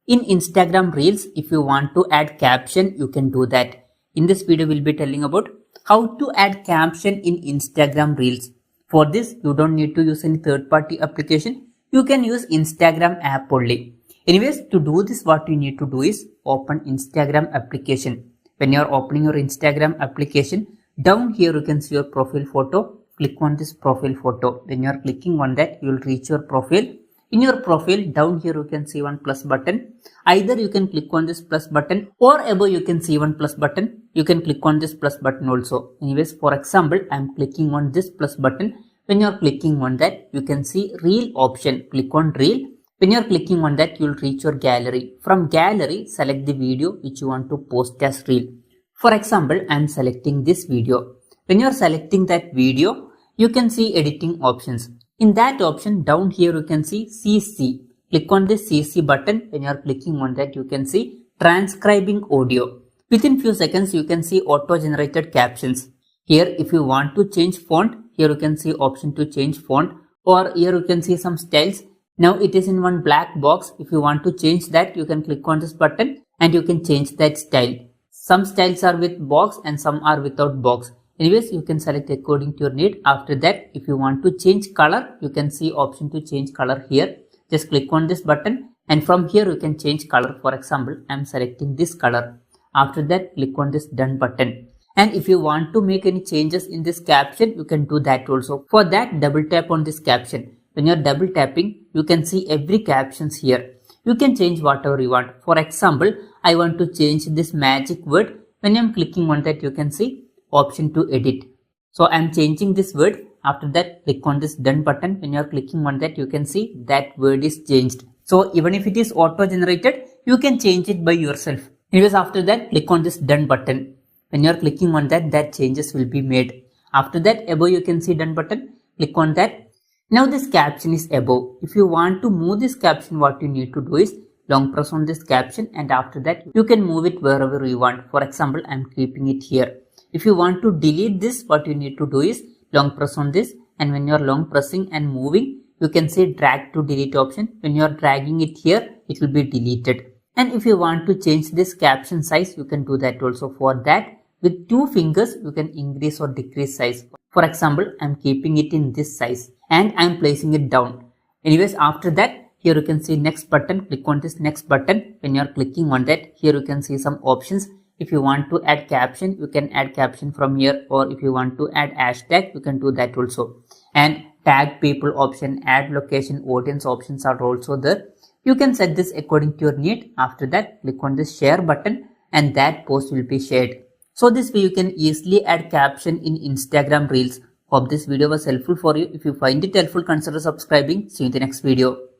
In Instagram Reels, if you want to add caption, you can do that. In this video, we'll be telling about how to add caption in Instagram Reels. For this, you don't need to use any third-party application. You can use Instagram app only. Anyways, to do this, what you need to do is open Instagram application. When you are opening your Instagram application, down here you can see your profile photo. Click on this profile photo. When you are clicking on that, you will reach your profile. In your profile, down here you can see one plus button. Either you can click on this plus button or above you can see one plus button. You can click on this plus button also. Anyways, for example, I am clicking on this plus button. When you are clicking on that, you can see reel option. Click on reel. When you are clicking on that, you will reach your gallery. From gallery, select the video which you want to post as reel. For example, I am selecting this video. When you are selecting that video, you can see editing options. In that option, down here you can see CC. Click on this CC button. When you are clicking on that, you can see transcribing audio. Within few seconds, you can see auto-generated captions. Here, if you want to change font, here you can see option to change font, or here you can see some styles. Now it is in one black box. If you want to change that, you can click on this button and you can change that style. Some styles are with box and some are without box. Anyways, you can select according to your need. After that, if you want to change color, you can see option to change color here. Just click on this button and from here you can change color. For example, I am selecting this color. After that, click on this done button. And if you want to make any changes in this caption, you can do that also. For that, double tap on this caption. When you are double tapping, you can see every captions here. You can change whatever you want. For example, I want to change this magic word. When I am clicking on that, you can see option to edit. So I am changing this word. After that, click on this done button. When you are clicking on that, you can see that word is changed. So even if it is auto generated, you can change it by yourself. Anyways, after that, click on this done button. When you are clicking on that, that changes will be made. After that, above you can see done button. Click on that. Now this caption is above. If you want to move this caption, what you need to do is long press on this caption and after that, you can move it wherever you want. For example, I am keeping it here. If you want to delete this, what you need to do is long press on this and when you are long pressing and moving, you can say drag to delete option. When you are dragging it here, it will be deleted. And if you want to change this caption size, you can do that also. For that, with 2 fingers, you can increase or decrease size. For example, I am keeping it in this size and I am placing it down. Anyways, after that, here you can see next button. Click on this next button. When you are clicking on that, here you can see some options. If you want to add caption, you can add caption from here, or if you want to add hashtag, you can do that also. And tag people option, add location, audience options are also there. You can set this according to your need. After that, click on this share button and that post will be shared. So this way you can easily add caption in Instagram Reels. Hope this video was helpful for you. If you find it helpful, consider subscribing. See you in the next video.